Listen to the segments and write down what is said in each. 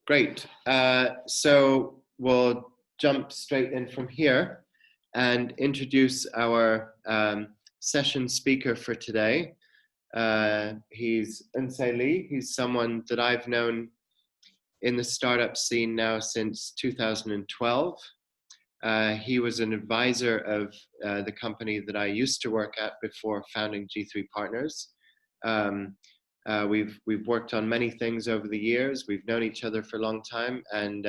Great. So we'll jump straight in from here and introduce our session speaker for today. He's Eunse Lee. He's someone that I've known in the startup scene now since 2012. He was an advisor of the company that I used to work at before founding G3 Partners. We've worked on many things over the years. We've known each other for a long time, and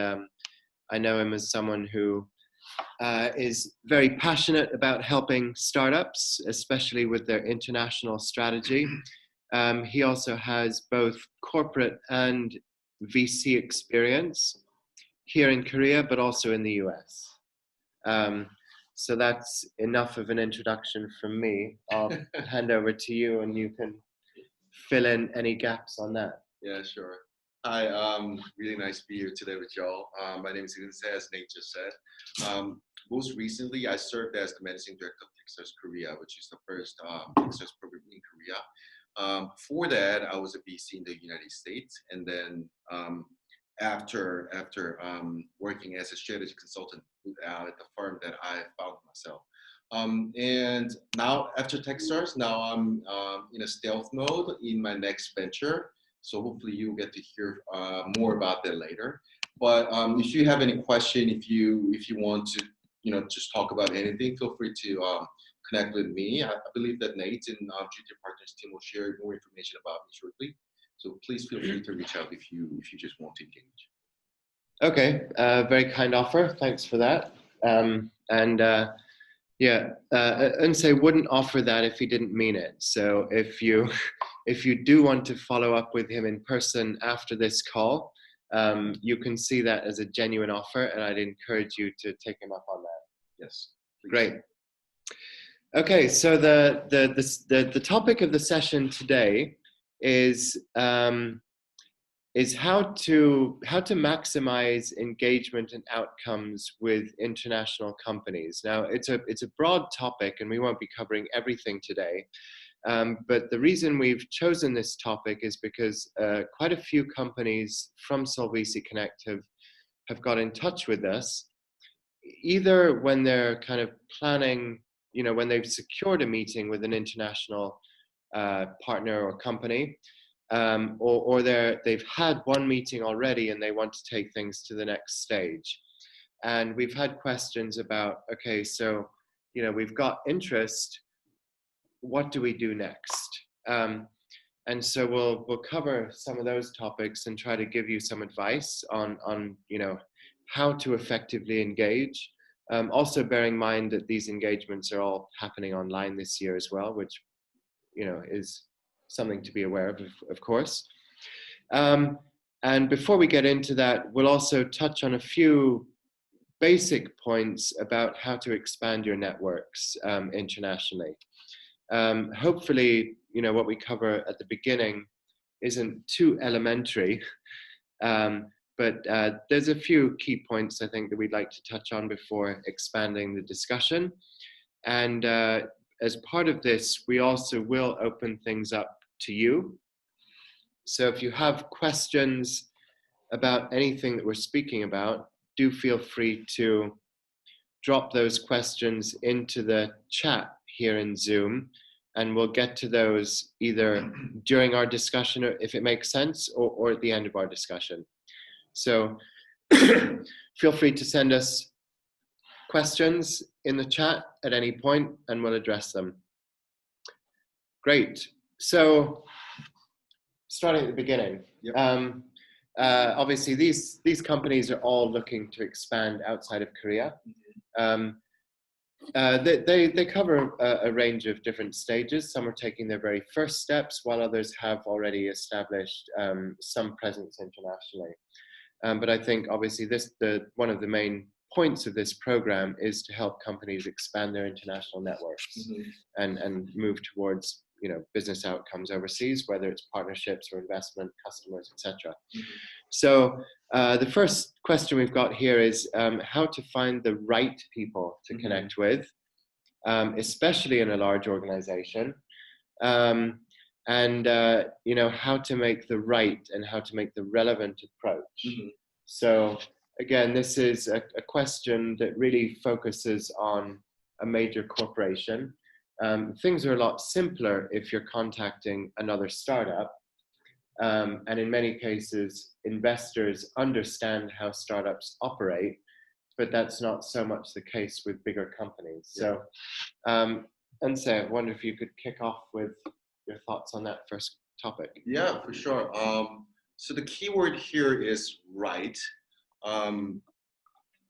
I know him as someone who is very passionate about helping startups, especially with their international strategy. He also has both corporate and VC experience here in Korea, but also in the US. So that's enough of an introduction from me. I'll hand over to you and you can fill in any gaps on that. Yeah, sure. Hi, really nice to be here today with y'all. My name is Eunse, as Nate just said. Most recently, I served as the managing director of TechStars Korea, which is the first TechStars program in Korea. Before that, I was a VC in the United States, and then after working as a strategy consultant at the firm that I found myself. And now after TechStars, now I'm in a stealth mode in my next venture. So hopefully you'll get to hear more about that later. But if you have any question, if you want to just talk about anything, feel free to connect with me. I believe that Nate and G3 Partners team will share more information about me shortly. So please feel free to reach out if you just want to engage. Okay, very kind offer. Thanks for that. Eunse wouldn't offer that if he didn't mean it. So if you do want to follow up with him in person after this call, you can see that as a genuine offer, and I'd encourage you to take him up on that. Yes. Please. Great. Okay, so the topic of the session today is how to maximize engagement and outcomes with international companies. Now, it's a broad topic, and we won't be covering everything today. But the reason we've chosen this topic is because quite a few companies from Seoul VC Connect have got in touch with us, either when they're kind of planning, when they've secured a meeting with an international partner or company, or they've had one meeting already and they want to take things to the next stage. And we've had questions about, okay, so, we've got interest, what do we do next? And so we'll cover some of those topics and try to give you some advice on how to effectively engage. Also bearing in mind that these engagements are all happening online this year as well, which, is something to be aware of course. And before we get into that, we'll also touch on a few basic points about how to expand your networks internationally. Hopefully, what we cover at the beginning isn't too elementary, but there's a few key points I think that we'd like to touch on before expanding the discussion. And as part of this, we also will open things up to you. So if you have questions about anything that we're speaking about, do feel free to drop those questions into the chat here in Zoom, and we'll get to those either during our discussion, or if it makes sense, or at the end of our discussion. So feel free to send us questions in the chat at any point and we'll address them. Great. So starting at the beginning, yep. Obviously these companies are all looking to expand outside of Korea. They cover a range of different stages. Some are taking their very first steps, while others have already established some presence internationally. But I think obviously one of the main points of this program is to help companies expand their international networks and move towards business outcomes overseas, whether it's partnerships or investment, customers, etc. So the first question we've got here is how to find the right people to connect with, especially in a large organization, and how to make the right and how to make the relevant approach. So again, this is a question that really focuses on a major corporation. Things are a lot simpler if you're contacting another startup. And in many cases, investors understand how startups operate, but that's not so much the case with bigger companies. Yeah. So, Eunse, I wonder if you could kick off with your thoughts on that first topic. Yeah, for sure. So the key word here is right. I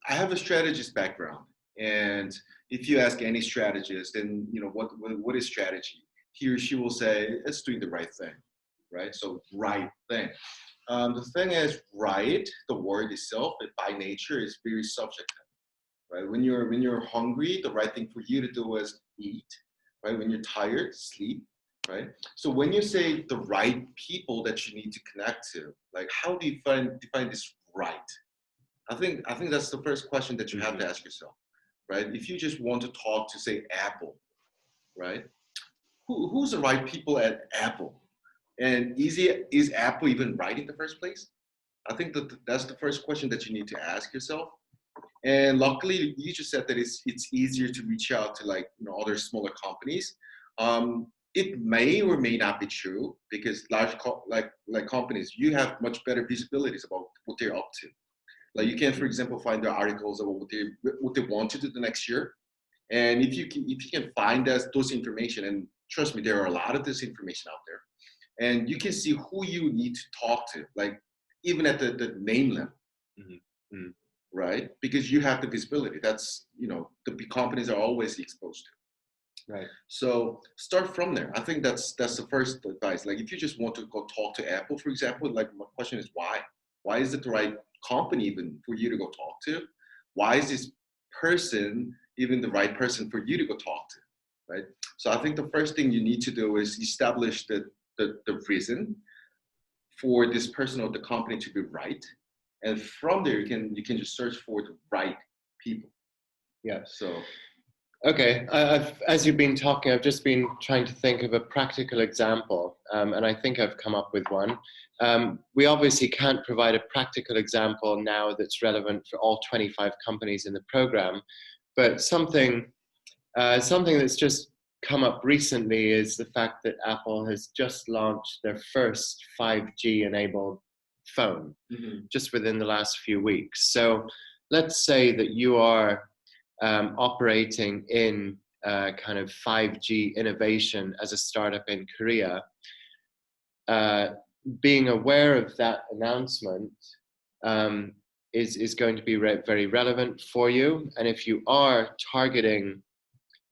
have a strategist background, and if you ask any strategist, then what is strategy? He or she will say it's doing the right thing, right? So right thing. The thing is, right. The word itself, by nature, is very subjective, right? When you're hungry, the right thing for you to do is eat, right? When you're tired, sleep, right? So when you say the right people that you need to connect to, like how do you define this right? I think that's the first question that you have to ask yourself, right? If you just want to talk to, say, Apple, right? Who's the right people at Apple? And is Apple even right in the first place? I think that's the first question that you need to ask yourself. And luckily, you just said that it's easier to reach out to other smaller companies. It may or may not be true because large companies, you have much better visibilities about what they're up to. Like you can, for example, find their articles about what they want to do the next year. And if you can find those information, and trust me, there are a lot of this information out there, and you can see who you need to talk to, like even at the name level, right? Because you have the visibility. That's the big companies are always exposed to. Right. So start from there. I think that's the first advice. Like if you just want to go talk to Apple, for example, like my question is why? Why is it the right company even for you to go talk to? Why is this person even the right person for you to go talk to, right? So I think the first thing you need to do is establish the reason for this person or the company to be right, and from there you can just search for the right people. Yeah. So. Okay, as you've been talking, I've just been trying to think of a practical example, and I think I've come up with one. We obviously can't provide a practical example now that's relevant for all 25 companies in the program, but something that's just come up recently is the fact that Apple has just launched their first 5G enabled phone just within the last few weeks. So let's say that you are operating in kind of 5G innovation as a startup in Korea. Being aware of that announcement is going to be very relevant for you. And if you are targeting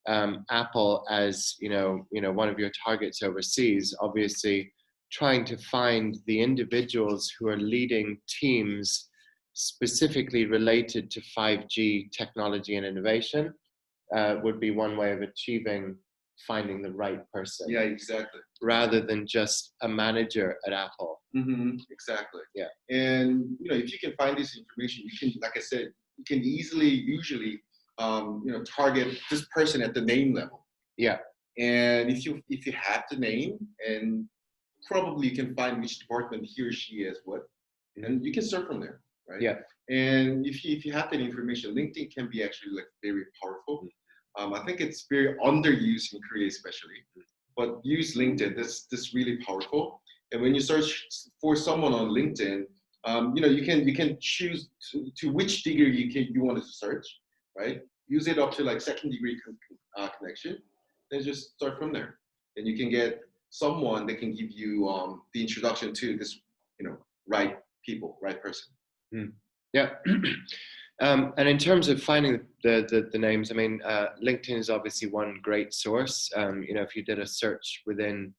Apple as one of your targets overseas, obviously trying to find the individuals who are leading teams specifically related to 5G technology and innovation would be one way of finding the right person. Yeah, exactly. Rather than just a manager at Apple. Exactly. Yeah. And if you can find this information, you can, like I said, you can usually target this person at the name level. Yeah. And if you have the name, and probably you can find which department he or she is what, and you can start from there, right? Yeah. And if you have that information, LinkedIn can be actually very powerful. I think it's very underused in Korea, especially. But use LinkedIn. This really powerful. And when you search for someone on LinkedIn, you can choose to which degree you want to search, right? Use it up to second degree connection, then just start from there. Then you can get someone that can give you the introduction to this, right people, right person. Yeah. And in terms of finding the names, I mean, LinkedIn is obviously one great source. If you did a search within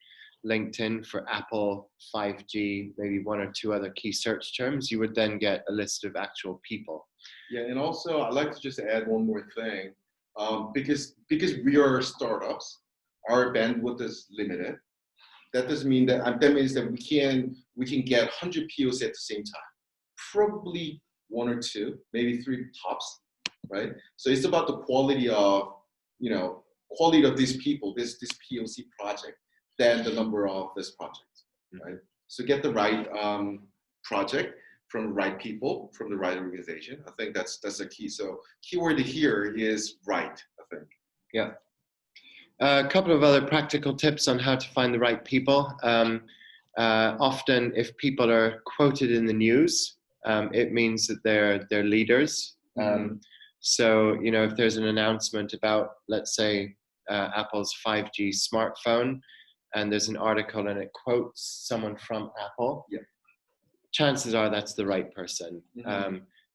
LinkedIn for Apple 5G, maybe one or two other key search terms, you would then get a list of actual people. Yeah, and also I'd like to just add one more thing, because we are startups, our bandwidth is limited. That doesn't mean that means that we can get 100 POs at the same time. Probably one or two, maybe three tops, right? So it's about the quality of these people, this POC project, than the number of this project, right? So get the right project. from the right people, from the right organization. I think that's a key. So keyword here is right, I think. Yeah. A couple of other practical tips on how to find the right people. Often, if people are quoted in the news, it means that they're leaders. So, if there's an announcement about, let's say, Apple's 5G smartphone, and there's an article and it quotes someone from Apple, chances are that's the right person.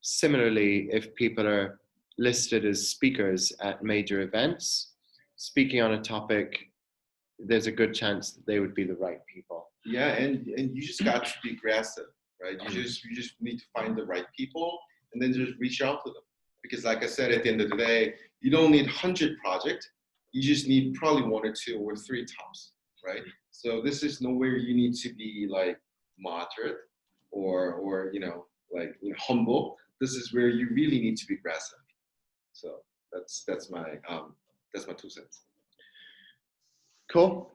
Similarly, if people are listed as speakers at major events, speaking on a topic, there's a good chance that they would be the right people. Yeah, and you just got to be aggressive, right? You just need to find the right people and then just reach out to them. Because like I said, at the end of the day, you don't need 100 projects. You just need probably 1 or 2 or 3 tops, right? So this is nowhere you need to be like moderate or humble. This is where you really need to be aggressive. So that's my 2 cents. Cool.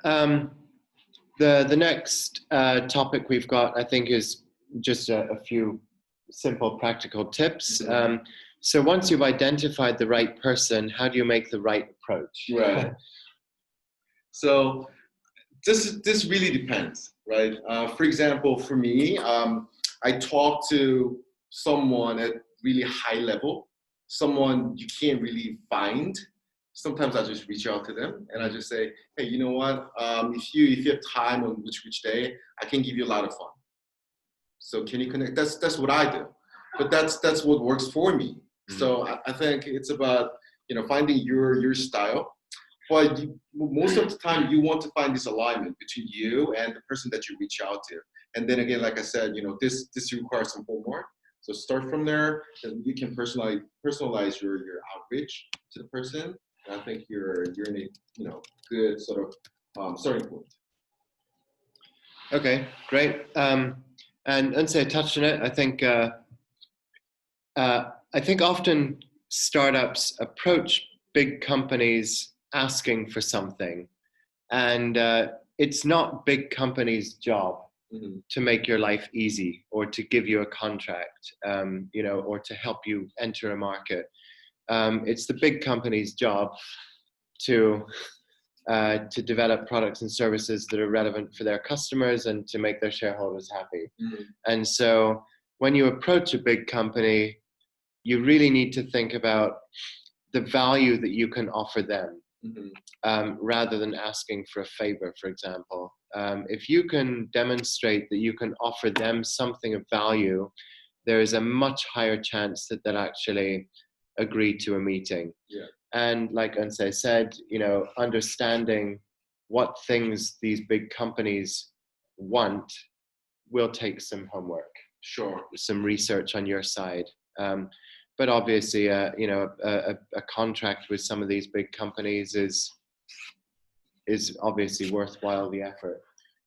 The next topic we've got, I think, is just a few simple practical tips. So once you've identified the right person, how do you make the right approach? Right. So this really depends, right? For example, for me, I talk to someone at really high level, someone you can't really find. Sometimes I just reach out to them and I just say, hey, you know what? If you have time on which day, I can give you a lot of fun. So can you connect? That's what I do, but that's what works for me. So I think it's about finding your style. But most of the time, you want to find this alignment between you and the person that you reach out to. And then again, like I said, this requires some homework. So start from there, and you can personalize your outreach to the person. And I think you're in a good sort of starting point. Okay, great. And Eunse touched on it. I think often startups approach big companies asking for something, and it's not big companies' job to make your life easy or to give you a contract, or to help you enter a market. It's the big company's job to develop products and services that are relevant for their customers and to make their shareholders happy. And so when you approach a big company, you really need to think about the value that you can offer them, rather than asking for a favor, for example. If you can demonstrate that you can offer them something of value, there is a much higher chance that they'll actually agree to a meeting. Yeah. And like Eunse said, understanding what things these big companies want will take some homework. Sure. Some research on your side. But obviously, a contract with some of these big companies is obviously worthwhile the effort.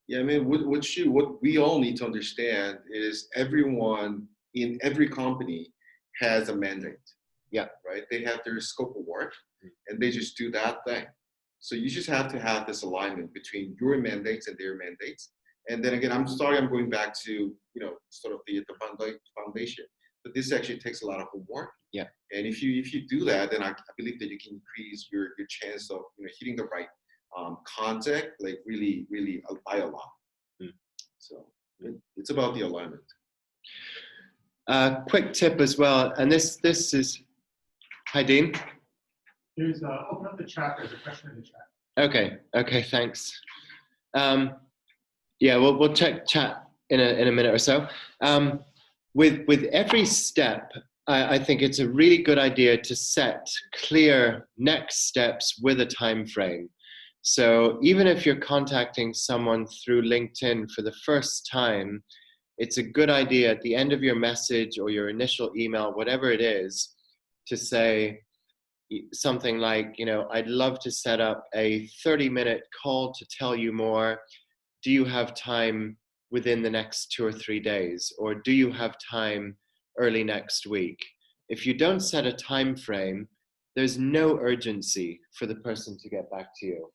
Yeah, I mean, what we all need to understand is everyone in every company has a mandate. Yeah. Right. They have their scope of work, and they just do that thing. So you just have to have this alignment between your mandates and their mandates. And then again, I'm sorry, I'm going back to sort of the foundation. But this actually takes a lot of homework. Yeah. And if you do that, then I believe that you can increase your chance of hitting the right contact, like really by a lot. So it's about the alignment. Quick tip as well, and this is, hi Dean. There's open up the chat. There's a question in the chat. Okay, thanks. Yeah, we'll check chat in a minute or so. With every step, I think it's a really good idea to set clear next steps with a time frame. So even if you're contacting someone through LinkedIn for the first time, it's a good idea at the end of your message or your initial email, whatever it is, to say something like, I'd love to set up a 30-minute call to tell you more. Do you have time within the next 2 or 3 days? Or do you have time early next week? If you don't set a time frame, there's no urgency for the person to get back to you.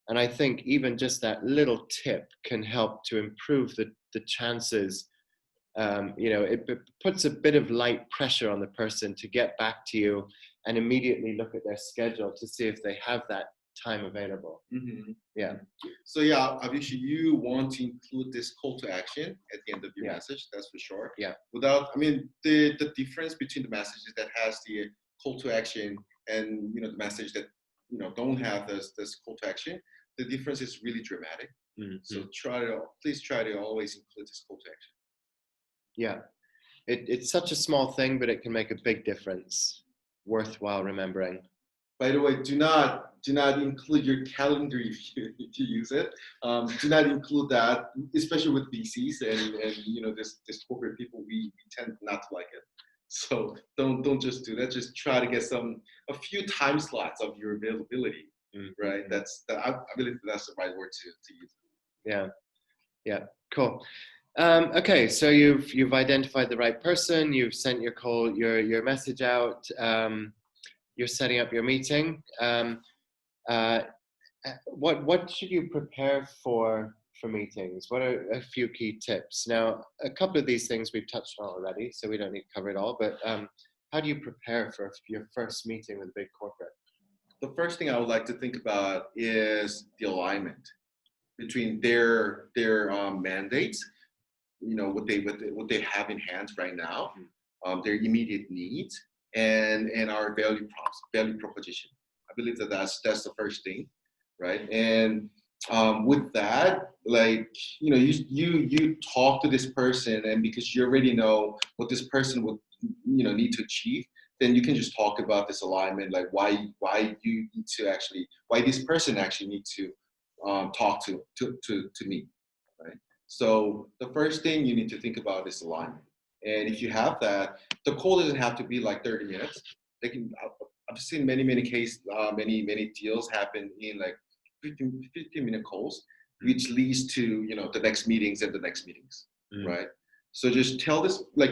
And I think even just that little tip can help to improve the chances it puts a bit of light pressure on the person to get back to you and immediately look at their schedule to see if they have that time available. Mm-hmm. Yeah. So yeah, obviously you want to include this call to action at the end of your Yeah. message. That's for sure. Yeah. Without, I mean, the difference between the messages that has the call to action and the message that don't have this call to action, the difference is really dramatic. Mm-hmm. So please try to always include this call to action. Yeah. It's such a small thing, but it can make a big difference. Worthwhile remembering. By the way, do not include your calendar if you use it. Do not include that, especially with VCs and this corporate people. We tend not to like it. So don't just do that. Just try to get a few time slots of your availability. Mm-hmm. Right. I believe that's the right word to use. Yeah. Yeah. Cool. Okay, so you've identified the right person. You've sent your message out. You're setting up your meeting. What should you prepare for meetings? What are a few key tips? Now, a couple of these things we've touched on already, so we don't need to cover it all. But how do you prepare for your first meeting with a big corporate? The first thing I would like to think about is the alignment between their mandates, what they have in hand right now, their immediate needs, and our value proposition. I believe that's the first thing, right? And with that, like you talk to this person, and because you already know what this person would need to achieve, then you can just talk about this alignment, like why you need to why this person actually need to talk to me, right? So the first thing you need to think about is alignment. And if you have that, the call doesn't have to be like 30 minutes. I've seen many cases, many deals happen in like 15-minute calls, which leads to the next meetings and the next meetings, right? So just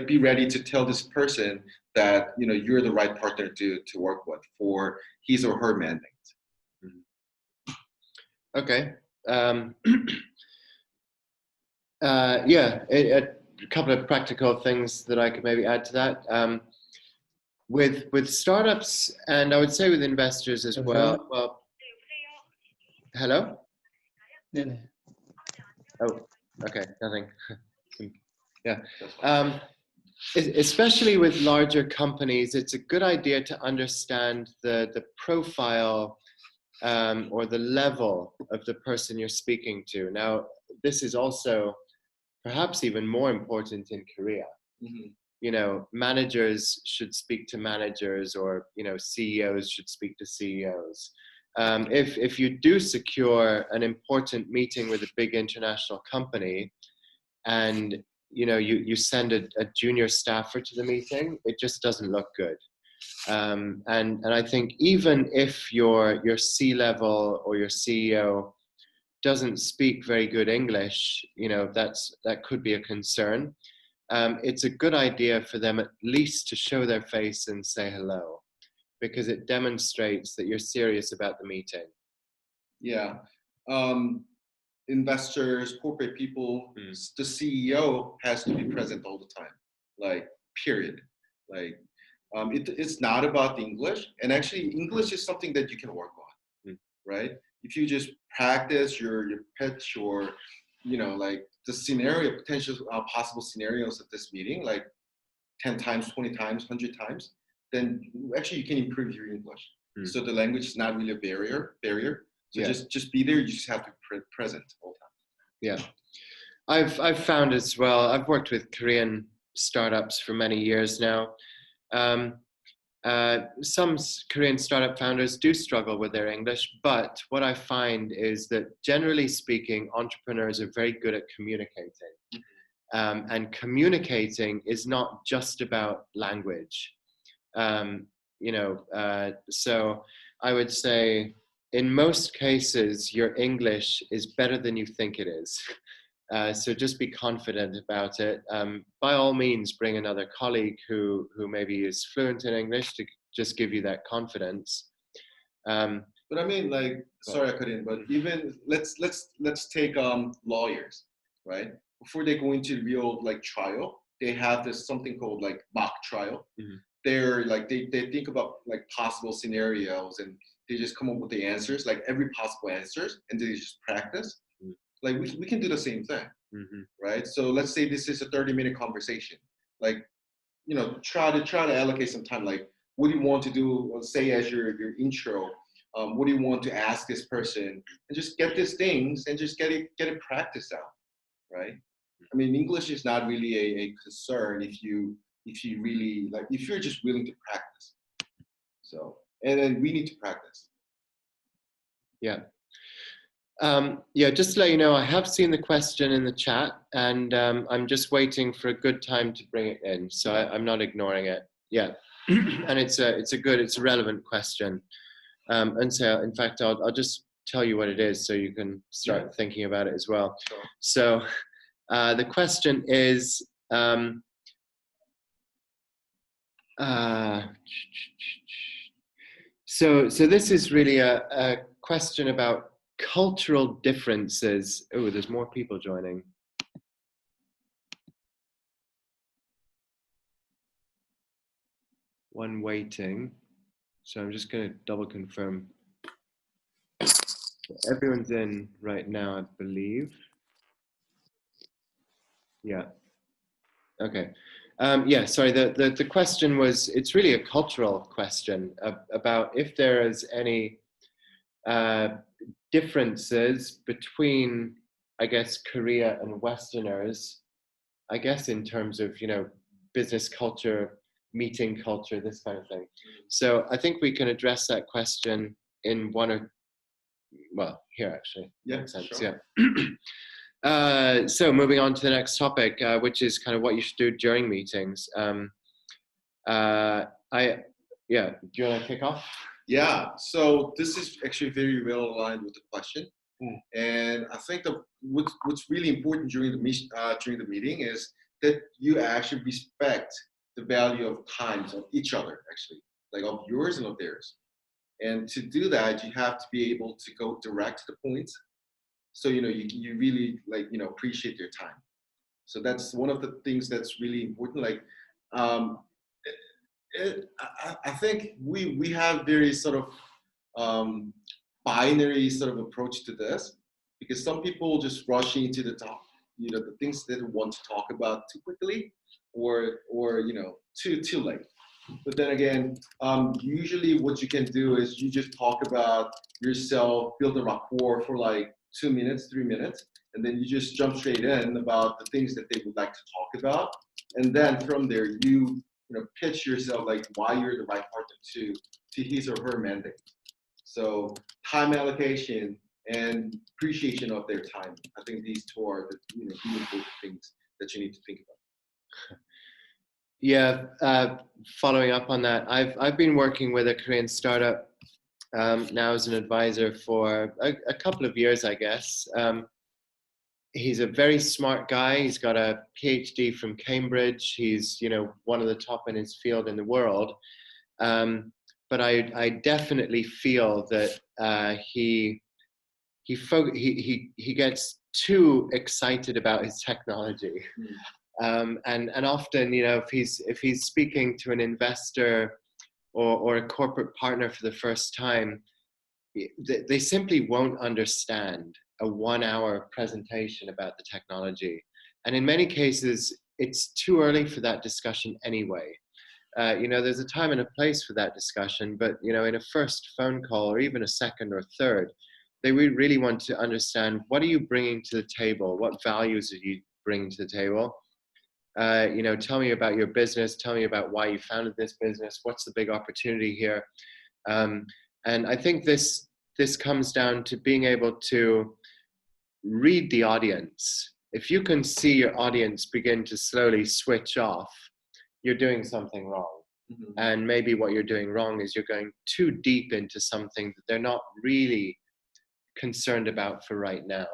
be ready to tell this person that you're the right partner to work with for his or her mandate. Okay. Yeah, a couple of practical things that I could maybe add to that. With startups, and I would say with investors as well. Well, hello? Oh, okay, nothing. Yeah. Especially with larger companies, it's a good idea to understand the profile or the level of the person you're speaking to. Now, this is also perhaps even more important in Korea. Mm-hmm. Managers should speak to managers, or CEOs should speak to CEOs. If you do secure an important meeting with a big international company, and you send a junior staffer to the meeting, it just doesn't look good. And I think even if your C-level or your CEO doesn't speak very good English, that could be a concern. It's a good idea for them at least to show their face and say hello, because it demonstrates that you're serious about the meeting. Yeah. Investors, corporate people, the CEO has to be present all the time, like period. Like it's not about the English, and actually English is something that you can work on, right? If you just practice your pitch, or like the potential possible scenarios of this meeting, like 10 times, 20 times, 100 times, then actually you can improve your English. So the language is not really a barrier. So just be there. You just have to be present all the time. Yeah, I've found as well. I've worked with Korean startups for many years now. Some Korean startup founders do struggle with their English, but what I find is that generally speaking, entrepreneurs are very good at communicating. And communicating is not just about language. So I would say in most cases, your English is better than you think it is. So just be confident about it. By all means, bring another colleague who maybe is fluent in English to just give you that confidence. But I mean, like, sorry I couldn't, but even let's take lawyers, right? Before they go into real like trial, they have this something called like mock trial. Mhm. They're like they think about like possible scenarios and they just come up with the answers, like every possible answers, and they just practice. Mm. Like we can do the same thing, Mhm. right? So let's say this is a 30-minute conversation. Like, try to allocate some time. Like, what do you want to do? Say as your intro. What do you want to ask this person? And just get these things and just get it practiced out, right? I mean, English is not really a concern if you really like if you're just willing to practice. So and then we need to practice. Yeah. Yeah, just to let you know, I have seen the question in the chat, and I'm just waiting for a good time to bring it in. So I'm not ignoring it. Yeah, and it's a relevant question. And so, in fact, I'll just tell you what it is, so you can start thinking about it as well. Sure. So, the question is. So this is really a question about cultural differences. Oh, there's more people joining. One waiting. So I'm just going to double confirm. Everyone's in right now, I believe. Yeah. Okay. Yeah, sorry, the question was, it's really a cultural question about if there is any differences between, I guess, Korea and Westerners, I guess, in terms of, business culture, meeting culture, this kind of thing. So I think we can address that question in here actually. Yeah, Makes sense, sure. yeah. So moving on to the next topic, which is kind of what you should do during meetings. Do you want to kick off? Yeah, so this is actually very well aligned with the question, and I think that what's really important during the meeting is that you actually respect the value of times of each other, actually, like of yours and of theirs. And to do that, you have to be able to go direct to the point. So you really appreciate their time. So that's one of the things that's really important. Like, um, I think we have very sort of binary sort of approach to this because some people just rush into the top, the things that they want to talk about too quickly or too late. But then again, usually what you can do is you just talk about yourself, build a rapport for like 2 minutes, 3 minutes, and then you just jump straight in about the things that they would like to talk about. And then from there, you pitch yourself like why you're the right partner to his or her mandate. So time allocation and appreciation of their time. I think these two are the really important things that you need to think about. Yeah, following up on that, I've been working with a Korean startup now as an advisor for a couple of years, I guess. He's a very smart guy. He's got a PhD from Cambridge. He's one of the top in his field in the world. But I definitely feel that he gets too excited about his technology. And often, if he's speaking to an investor or a corporate partner for the first time, they simply won't understand a 1-hour presentation about the technology. And in many cases, it's too early for that discussion anyway. There's a time and a place for that discussion, but in a first phone call or even a second or third, they really want to understand, what are you bringing to the table? What values are you bringing to the table? Tell me about your business. Tell me about why you founded this business. What's the big opportunity here? And I think this comes down to being able to read the audience. If you can see your audience begin to slowly switch off, you're doing something wrong. Mm-hmm. And maybe what you're doing wrong is you're going too deep into something that they're not really concerned about for right now.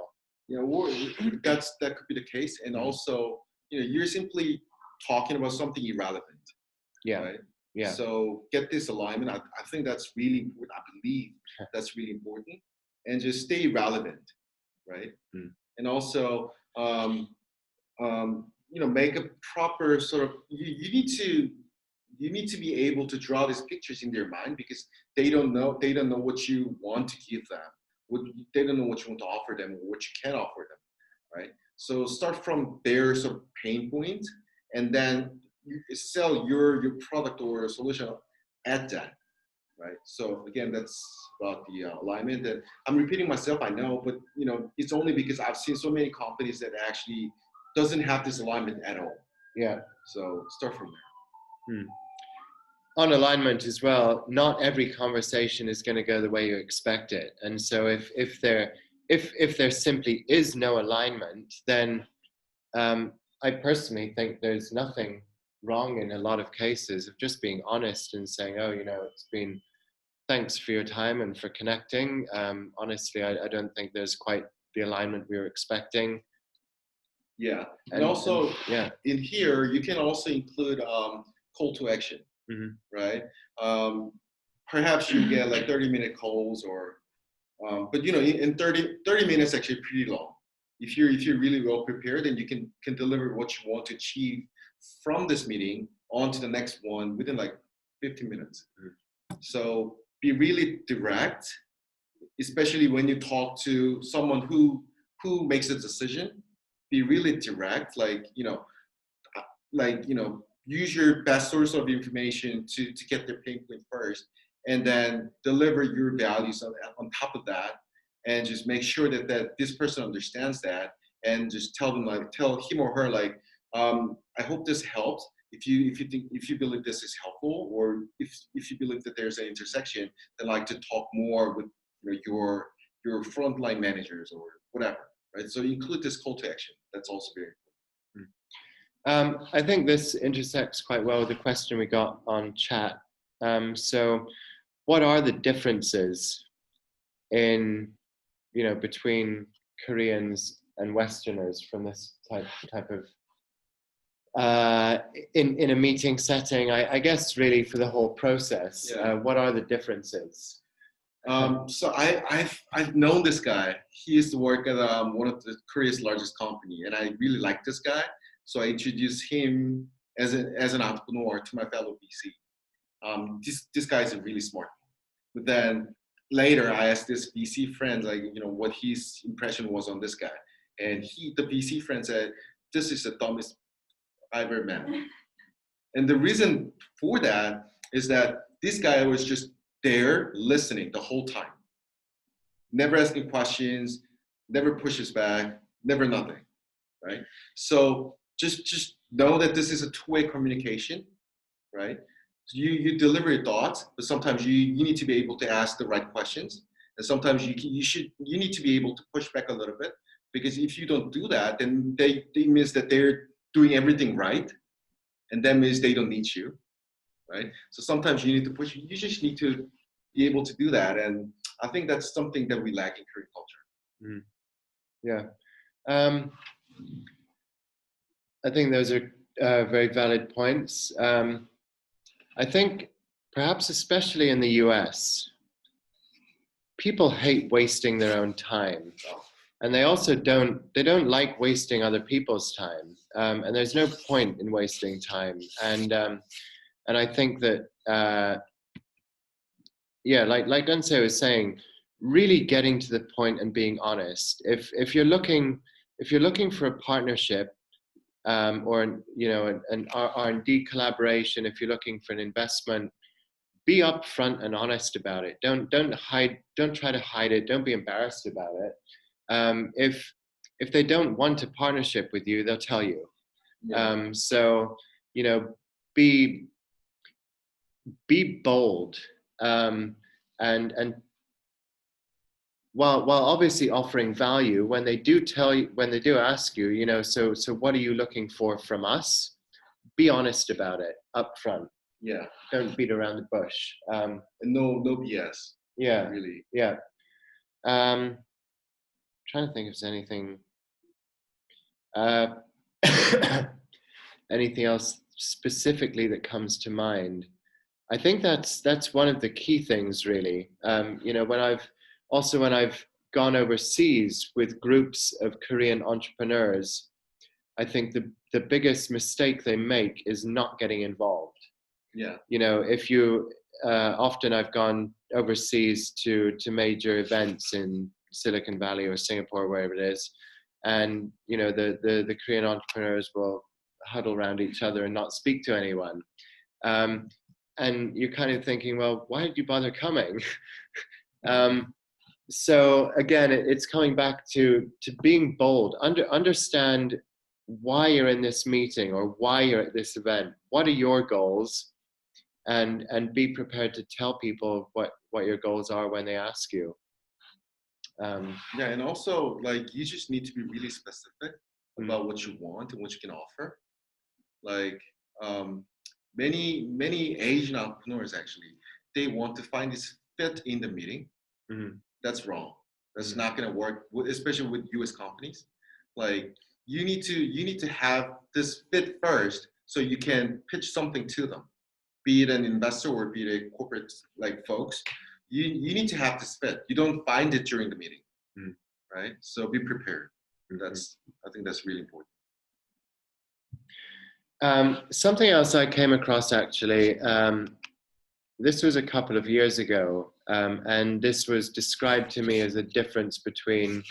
That could be the case. And also, you're simply talking about something irrelevant. Yeah. Right? Yeah. So get this alignment. I think that's really important. I believe that's really important. And just stay relevant, right? And also, make a proper sort of, you need to be able to draw these pictures in their mind, because they don't know what you want to give them, they don't know what you want to offer them or what you can offer them, right? So start from their sort of pain point, and then you sell your product or solution at that, right? So again, that's about the alignment. And I'm repeating myself, I know, but it's only because I've seen so many companies that actually doesn't have this alignment at all. Yeah. So start from there. On alignment as well, not every conversation is going to go the way you expect it. And so if there simply is no alignment, then I personally think there's nothing wrong in a lot of cases of just being honest and saying, oh, it's been, thanks for your time and for connecting. Honestly, I don't think there's quite the alignment we were expecting. Yeah, and also yeah, in here you can also include call to action, right? Perhaps you get like 30-minute calls, or but in 30 minutes actually pretty long. If you're really well prepared, then you can deliver what you want to achieve from this meeting on to the next one within like 15 minutes. So be really direct, especially when you talk to someone who makes a decision. Be really direct, use your best source of information to get their pain point first, and then deliver your values on top of that, and just make sure that this person understands that, and just tell him or her I hope this helps. If you believe this is helpful, or if you believe that there's an intersection, then like to talk more with your frontline managers or whatever, right? So include this call to action. That's also very important. I think this intersects quite well with the question we got on chat. So what are the differences in between Koreans and Westerners from this type of in a meeting setting? I guess really for the whole process. Yeah. What are the differences? So I've known this guy. He used to work at one of the Korea's largest company, and I really like this guy. So I introduced him as an entrepreneur to my fellow VC. This guy is really smart. But then later I asked this VC friend what his impression was on this guy, and the VC friend said, "This is the dumbest I've ever met." And the reason for that is that this guy was just there listening the whole time, never asking questions, never pushes back, never nothing, right? So just know that this is a two-way communication, right? So you deliver your thoughts, but sometimes you need to be able to ask the right questions, and sometimes you need to be able to push back a little bit, because if you don't do that, then they means that they're doing everything right, and that means they don't need you, right? So sometimes you need to push. You just need to be able to do that, and I think that's something that we lack in Korean culture. Yeah, I think those are very valid points. I think perhaps especially in the US, people hate wasting their own time, and they also don't like wasting other people's time, and there's no point in wasting time. And I think that like Eunse was saying, really getting to the point and being honest. If you're looking for a partnership, or an R&D collaboration, if you're looking for an investment, be upfront and honest about it. Don't try to hide it. Don't be embarrassed about it. If they don't want a partnership with you, they'll tell you. Yeah. So be bold, and while obviously offering value, when they do ask you, so what are you looking for from us? Be honest about it up front. Yeah. Don't beat around the bush. And no BS. Yeah. Really. Yeah. Trying to think if there's anything anything else specifically that comes to mind. I think that's one of the key things, really. When I've gone overseas with groups of Korean entrepreneurs, I think the biggest mistake they make is not getting involved. Yeah. You know, if you often I've gone overseas to major events in Silicon Valley or Singapore, wherever it is, and you know the Korean entrepreneurs will huddle around each other and not speak to anyone, and you're kind of thinking, well, why did you bother coming? So again, it's coming back to being bold. Understand why you're in this meeting or why you're at this event. What are your goals? And be prepared to tell people what your goals are when they ask you. Yeah, and also like you just need to be really specific about what you want and what you can offer. Like many Asian entrepreneurs actually, they want to find this fit in the meeting. That's wrong. That's not going to work, especially with US companies. Like you need to have this fit first so you can pitch something to them, be it an investor or be it a corporate like folks. You need to have this fit. You don't find it during the meeting, right? So be prepared. I think that's really important. Something else I came across actually, this was a couple of years ago, and this was described to me as a difference between,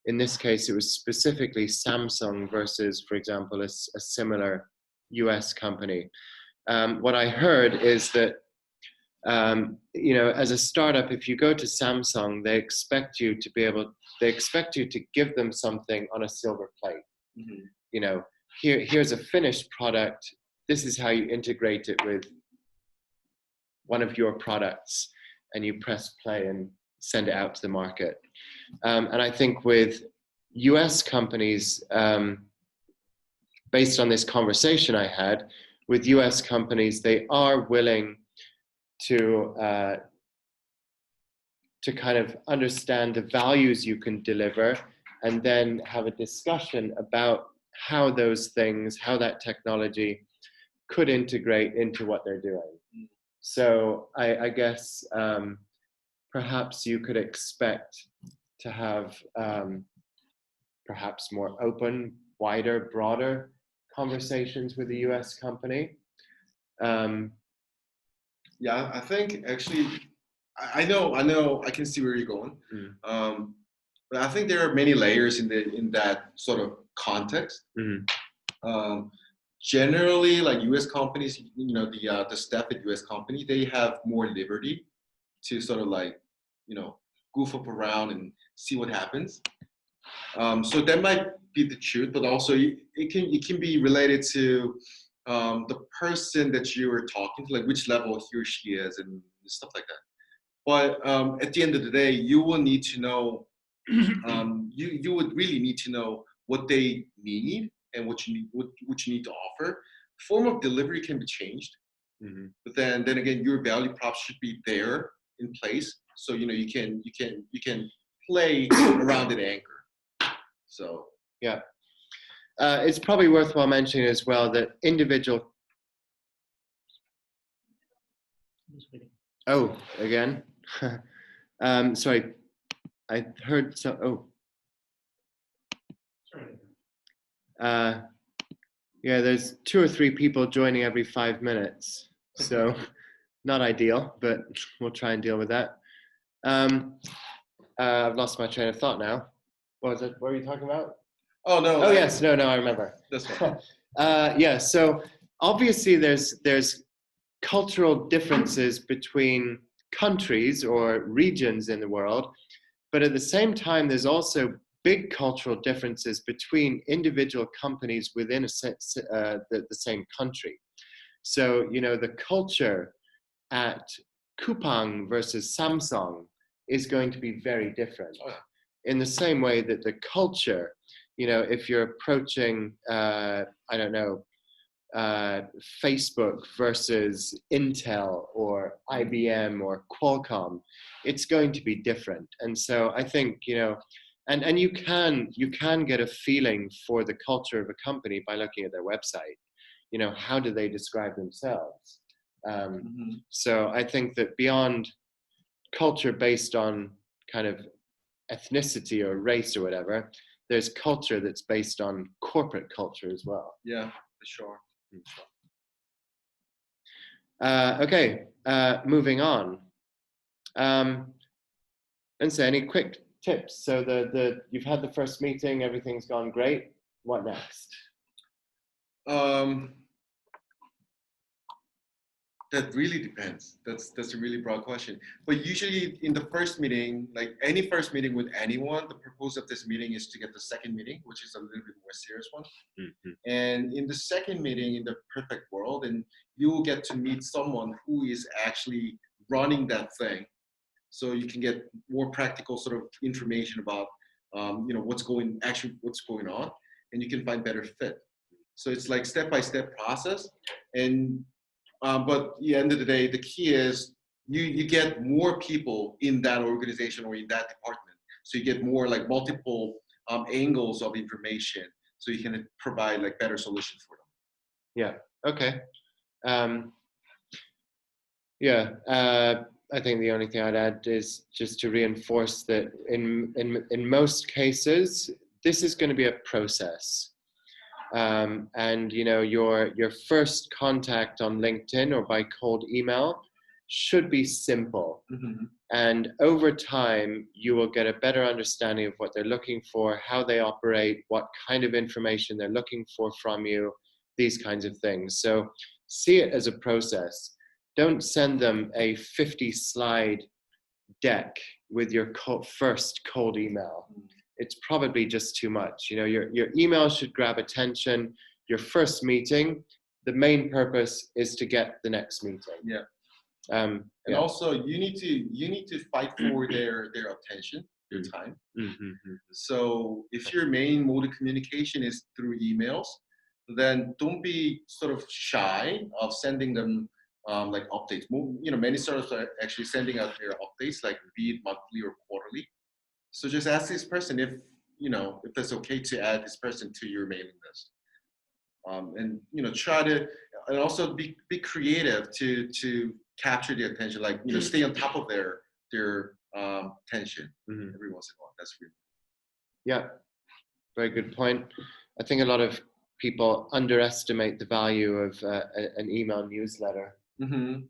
in this case, it was specifically Samsung versus, for example, a similar US company. What I heard is that, you know, as a startup, if you go to Samsung, they expect you to give them something on a silver plate. You know, here's a finished product. This is how you integrate it with one of your products, and you press play and send it out to the market. And I think with US companies, based on this conversation I had with US companies, they are willing to kind of understand the values you can deliver, and then have a discussion about how those things, how that technology could integrate into what they're doing. So I guess perhaps you could expect to have perhaps more open, wider, broader conversations with a US company. Yeah, I think actually, I know, I can see where you're going. But I think there are many layers in that sort of context. Generally, like U.S. companies, you know, the staff at U.S. company, they have more liberty to sort of like, you know, goof up around and see what happens. So that might be the truth, but also it can be related to the person that you are talking to, like which level he or she is and stuff like that. But at the end of the day, you will need to know, you would really need to know what they need and what you need to offer. Form of delivery can be changed, but then again, your value prop should be there in place, so you know you can play around an anchor. So yeah, it's probably worthwhile mentioning as well that individual. Oh, again. Sorry, I heard some. Oh. Yeah, there's 2 or 3 people joining every 5 minutes, so not ideal, but we'll try and deal with that. I've lost my train of thought now. What was it? What were you talking about? Oh no. Oh yes, no, I remember. That's fine. Yeah, so obviously there's cultural differences between countries or regions in the world, but at the same time, there's also big cultural differences between individual companies within the same country. So, you know, the culture at Coupang versus Samsung is going to be very different. In the same way that the culture, you know, if you're approaching, I don't know, Facebook versus Intel or IBM or Qualcomm, it's going to be different. And so I think, you know, and you can get a feeling for the culture of a company by looking at their website. You know, how do they describe themselves? So I think that beyond culture based on kind of ethnicity or race or whatever, there's culture that's based on corporate culture as well. Yeah, for sure. Okay, moving on. And so any quick tips? So you've had the first meeting, everything's gone great. What next? That really depends. That's a really broad question. But usually in the first meeting, like any first meeting with anyone, the purpose of this meeting is to get the second meeting, which is a little bit more serious one. Mm-hmm. And in the second meeting, in the perfect world, and you will get to meet someone who is actually running that thing. So you can get more practical sort of information about, what's going on, and you can find better fit. So it's like step-by-step process. And but at the end of the day, the key is you get more people in that organization or in that department. So you get more like multiple angles of information, so you can provide like better solutions for them. Yeah. Okay. I think the only thing I'd add is just to reinforce that in most cases, this is going to be a process. And your first contact on LinkedIn or by cold email should be simple. Mm-hmm. And over time, you will get a better understanding of what they're looking for, how they operate, what kind of information they're looking for from you, these kinds of things. So see it as a process. Don't send them a 50-slide deck with your first cold email. It's probably just too much. Your email should grab attention. Your first meeting, the main purpose is to get the next meeting. Yeah. And also you need to fight for their attention, your time. Mm-hmm. So if your main mode of communication is through emails, then don't be sort of shy of sending them like updates. Many startups are actually sending out their updates, like be it monthly or quarterly. So just ask this person if that's okay to add this person to your mailing list. And try to, and also be creative to capture the attention, like stay on top of their attention every once in a while. That's really cool. Yeah, very good point. I think a lot of people underestimate the value of an email newsletter. Mm-hmm.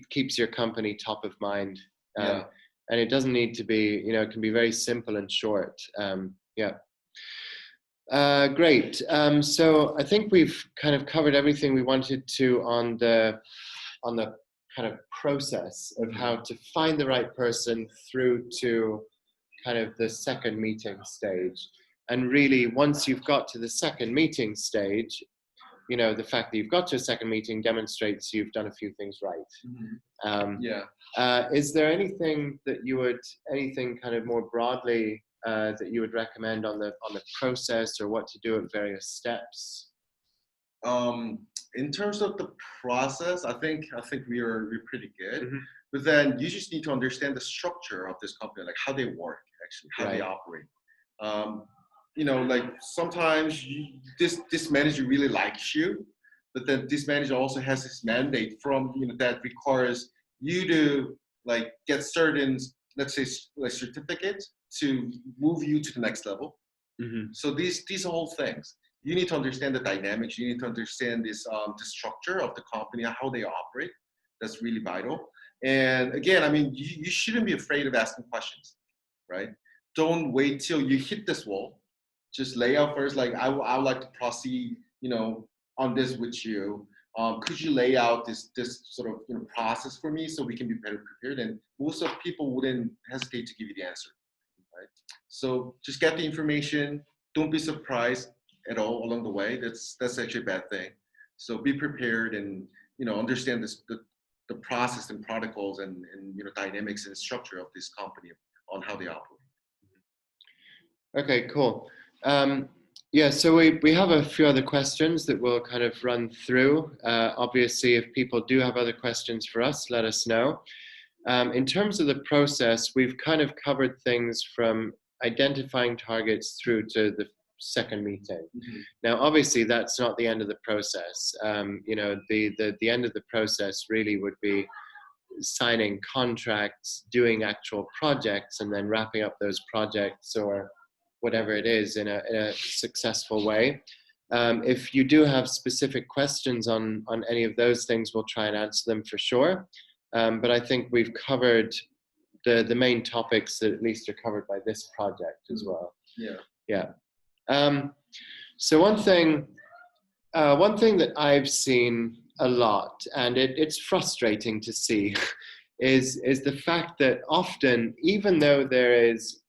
Keeps your company top of mind. Yeah. And it doesn't need to be, it can be very simple and short. Great. So I think we've kind of covered everything we wanted to on the kind of process of how to find the right person through to kind of the second meeting stage. And really, once you've got to the second meeting stage, the fact that you've got to a second meeting demonstrates you've done a few things right. Mm-hmm. Is there anything kind of more broadly that you would recommend on the process or what to do at various steps? In terms of the process, I think we're pretty good. Mm-hmm. But then you just need to understand the structure of this company, like how they work, actually, how they operate. Like sometimes this manager really likes you, but then this manager also has this mandate from that requires you to like get certain, let's say, like certificates to move you to the next level. Mm-hmm. So these whole things, you need to understand the dynamics. You need to understand this the structure of the company, how they operate. That's really vital. And again, I mean, you shouldn't be afraid of asking questions, right? Don't wait till you hit this wall. Just lay out first, like I would like to proceed, on this with you. Could you lay out this sort of process for me so we can be better prepared? And most of people wouldn't hesitate to give you the answer, right? So just get the information. Don't be surprised at all along the way. That's actually a bad thing. So be prepared and understand the process and protocols and dynamics and structure of this company on how they operate. Okay, cool. So we have a few other questions that we'll kind of run through. Obviously, if people do have other questions for us, let us know. In terms of the process, we've kind of covered things from identifying targets through to the second meeting. Mm-hmm. Now, obviously, that's not the end of the process. The end of the process really would be signing contracts, doing actual projects, and then wrapping up those projects or whatever it is in a successful way. If you do have specific questions on any of those things, we'll try and answer them for sure. But I think we've covered the main topics that at least are covered by this project as well. Yeah. Yeah. So one thing that I've seen a lot, and it's frustrating to see, is the fact that often, even though there is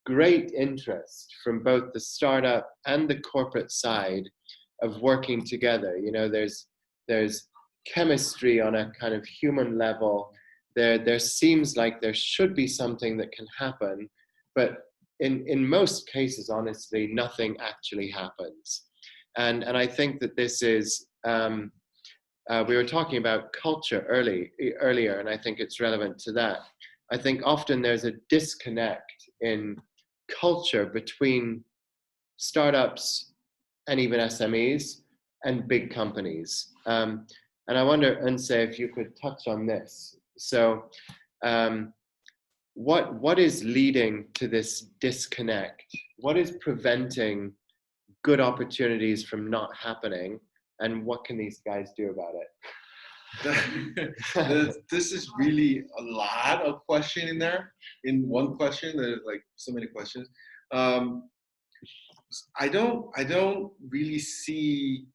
great interest from both the startup and the corporate side of working together, there's chemistry on a kind of human level. There seems like there should be something that can happen, but in most cases, honestly, nothing actually happens. And I think that this is, we were talking about culture earlier, and I think it's relevant to that. I think often there's a disconnect in culture between startups and even SMEs and big companies. And I wonder, Eunse, if you could touch on this. So what is leading to this disconnect? What is preventing good opportunities from not happening, and what can these guys do about it? This is really a lot of question in there. In one question, there's like so many questions. I don't really see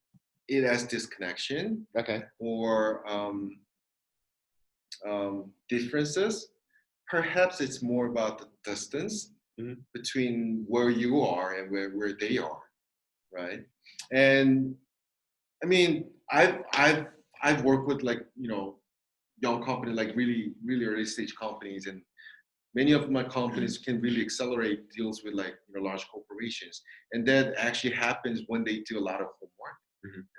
it as disconnection. Okay. Or differences. Perhaps it's more about the distance between where you are and where they are, right? And I mean, I've worked with young companies, like really early stage companies, and many of my companies can really accelerate deals with large corporations, and that actually happens when they do a lot of homework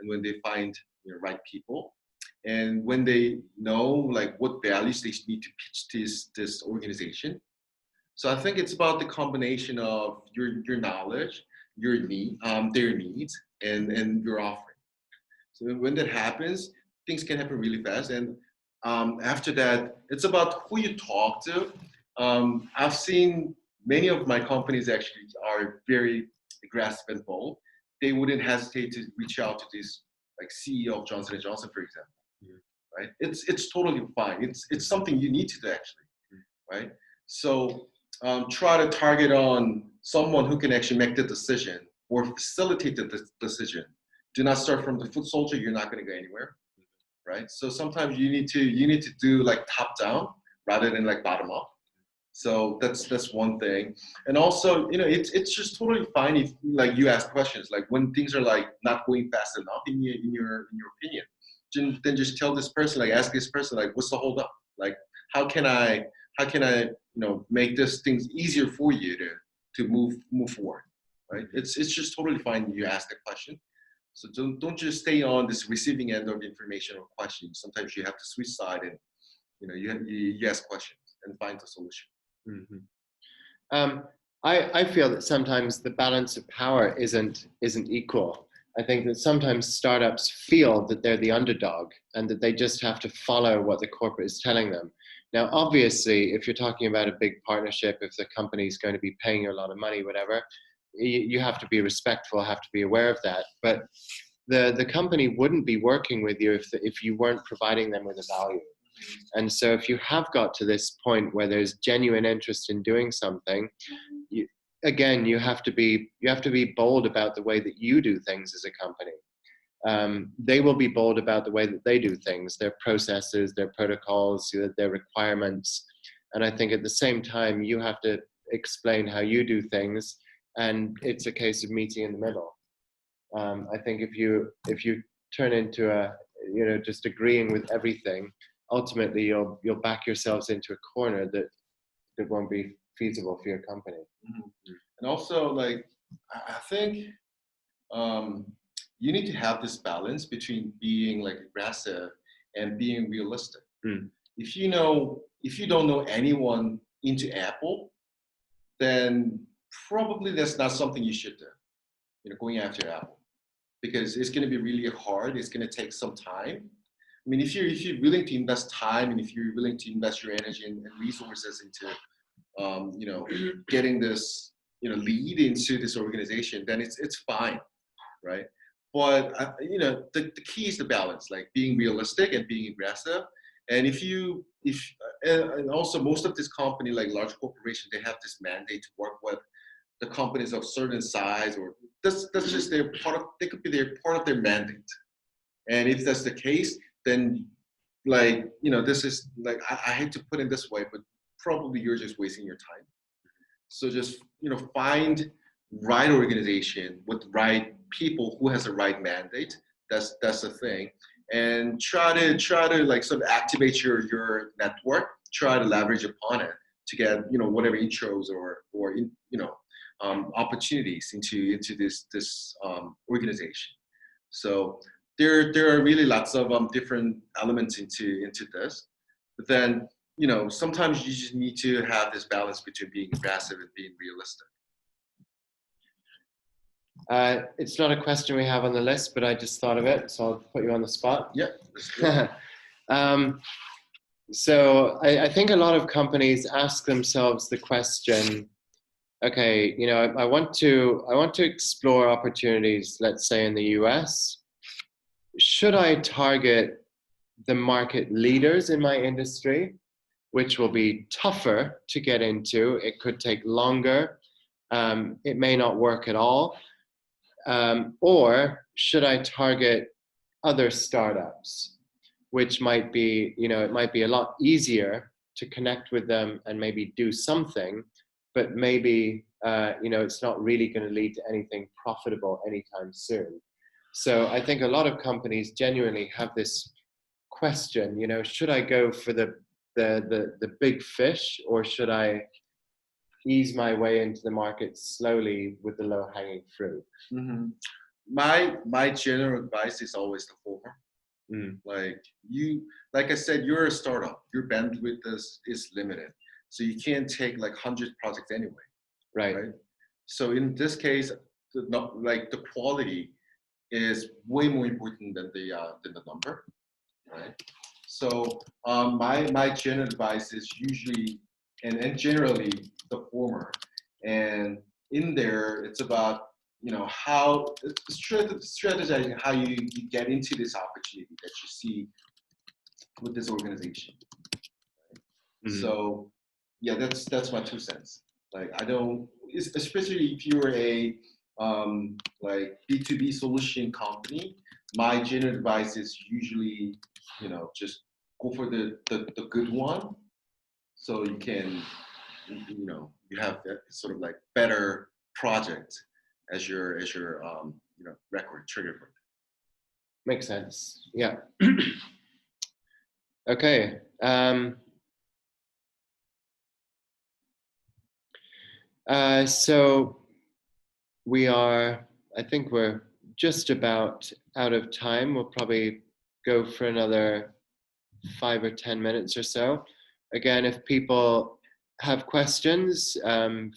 and when they find right people, and when they know what values they need to pitch this organization. So I think it's about the combination of your knowledge, your their needs, and your offering. So when that happens, things can happen really fast. And after that, it's about who you talk to. I've seen many of my companies actually are very aggressive and bold. They wouldn't hesitate to reach out to this CEO of Johnson & Johnson, for example. Right? It's totally fine. It's something you need to do actually, right? So try to target on someone who can actually make the decision or facilitate the decision. Do not start from the foot soldier. You're not going to go anywhere, right? So sometimes you need to do top down rather than bottom up. So that's one thing. And also, it's just totally fine if you ask questions when things are not going fast enough in your opinion. Then just tell this person, ask this person, what's the hold up? How can I make this things easier for you to move forward, right? It's just totally fine you ask the question. So don't just stay on this receiving end of information or questions. Sometimes you have to switch side and you ask questions and find the solution. I feel that sometimes the balance of power isn't equal. I think that sometimes startups feel that they're the underdog and that they just have to follow what the corporate is telling them. Now, obviously, if you're talking about a big partnership, if the company is going to be paying you a lot of money, whatever, you have to be respectful, have to be aware of that. But the company wouldn't be working with you if you weren't providing them with a value. And so if you have got to this point where there's genuine interest in doing something, you have to be bold about the way that you do things as a company. They will be bold about the way that they do things, their processes, their protocols, their requirements. And I think at the same time, you have to explain how you do things, and it's a case of meeting in the middle. I think if you turn into just agreeing with everything, ultimately you'll back yourselves into a corner that won't be feasible for your company. And also, I think you need to have this balance between being aggressive and being realistic. If you don't know anyone into Apple, then probably that's not something you should do. Going after Apple, because it's going to be really hard. It's going to take some time. I mean, if you're willing to invest time and if you're willing to invest your energy and resources into getting this lead into this organization, then it's fine, right? But the key is the balance, like being realistic and being aggressive. And and also most of this company, like large corporations, they have this mandate to work with the companies of certain size, or that's just they could be part of their mandate. And if that's the case, then this is like, I hate to put it this way, but probably you're just wasting your time. So just, find right organization with right people who has the right mandate. That's the thing. And try to like sort of activate your network, try to leverage upon it to get, whatever intros or opportunities into this organization. So there are really lots of different elements into this. But then, sometimes you just need to have this balance between being aggressive and being realistic. It's not a question we have on the list, but I just thought of it, so I'll put you on the spot. Yeah, that's good. So I think a lot of companies ask themselves the question, okay, I want to explore opportunities, let's say in the US. Should I target the market leaders in my industry, which will be tougher to get into? It could take longer. It may not work at all. Or should I target other startups, which might be, it might be a lot easier to connect with them and maybe do something, but maybe, it's not really going to lead to anything profitable anytime soon. So I think a lot of companies genuinely have this question, should I go for the big fish, or should I ease my way into the market slowly with the low-hanging fruit? Mm-hmm. My general advice is always the former. Like I said, you're a startup. Your bandwidth is limited, so you can't take like 100 projects anyway. Right. So in this case, the quality is way more important than the number, right? So my general advice is usually and generally the former. And in there, it's about how strategizing how you get into this opportunity that you see with this organization. Mm-hmm. So yeah, that's my 2 cents. Like especially if you're a like B2B solution company, my general advice is usually just go for the good one, so you can you have that sort of like better project as your record trigger point. Makes sense. Yeah. Okay. So I think we're just about out of time. We'll probably go for another 5 or 10 minutes or so. Again, if people have questions,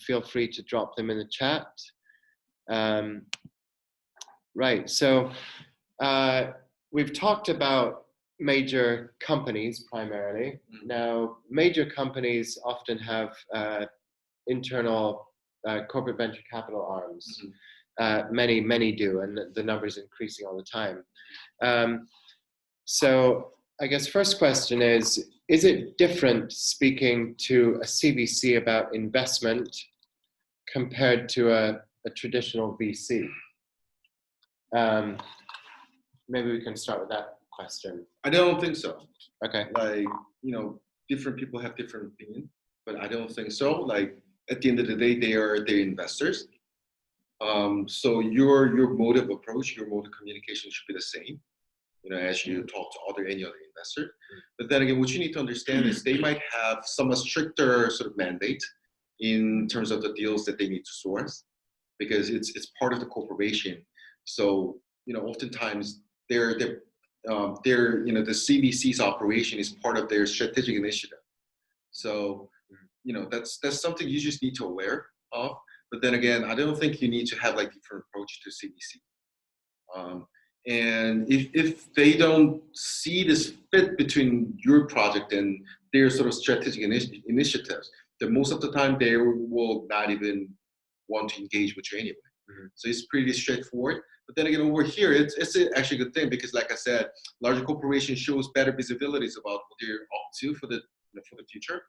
feel free to drop them in the chat. Right, so we've talked about major companies primarily. Mm-hmm. Now, major companies often have internal corporate venture capital arms. Mm-hmm. Many do, and the number's increasing all the time. So I guess first question is it different speaking to a CVC about investment compared to a traditional VC? Maybe we can start with that question. I don't think so. Okay. Like, different people have different opinion, but I don't think so. Like, at the end of the day, they're investors. So your mode of approach, your mode of communication should be the same, as you talk to any other investor. But then again, what you need to understand is they might have somewhat stricter sort of mandate in terms of the deals that they need to source, because it's part of the corporation. So oftentimes the CVC's operation is part of their strategic initiative. So that's something you just need to aware of. But then again, I don't think you need to have like different approach to CVC. And if they don't see this fit between your project and their sort of strategic initiatives, then most of the time they will not even want to engage with you anyway. So it's pretty straightforward. But then again, over here, it's actually a good thing because, like I said, larger corporations shows better visibilities about what they're up to for the future.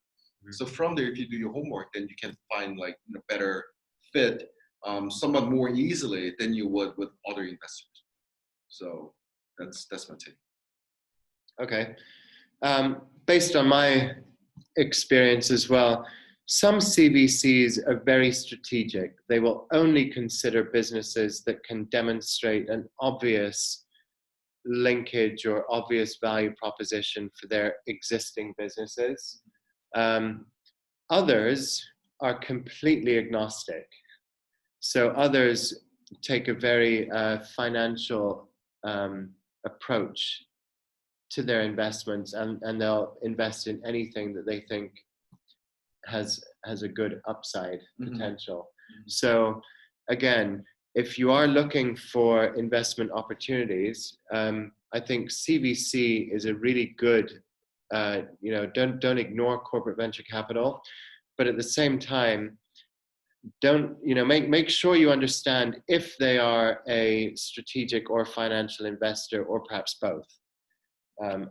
So from there, if you do your homework, then you can find like better fit somewhat more easily than you would with other investors. So that's my take. Okay. Based on my experience as well, some CVCs are very strategic. They will only consider businesses that can demonstrate an obvious linkage or obvious value proposition for their existing businesses. Others are completely agnostic. So others take a very financial approach to their investments, and they'll invest in anything that they think has a good upside potential. So again, if you are looking for investment opportunities, I think CVC is a really good, don't ignore corporate venture capital, but at the same time, make sure you understand if they are a strategic or financial investor, or perhaps both.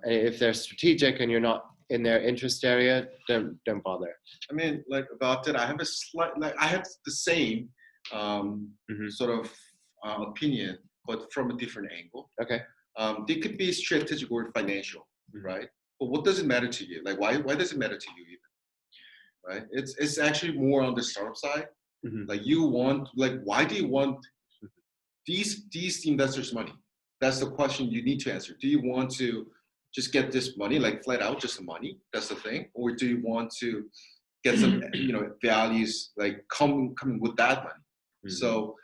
If they're strategic and you're not in their interest area, don't bother. I mean, like about that, I have I have the same sort of opinion, but from a different angle. Okay. They could be strategic or financial, right? But what does it matter to you? Like, why does it matter to you even? Right? It's actually more on the startup side. Like why do you want these investors' money? That's the question you need to answer. Do you want to just get this money, like flat out, just the money? That's the thing. Or do you want to get some, values like coming with that money? So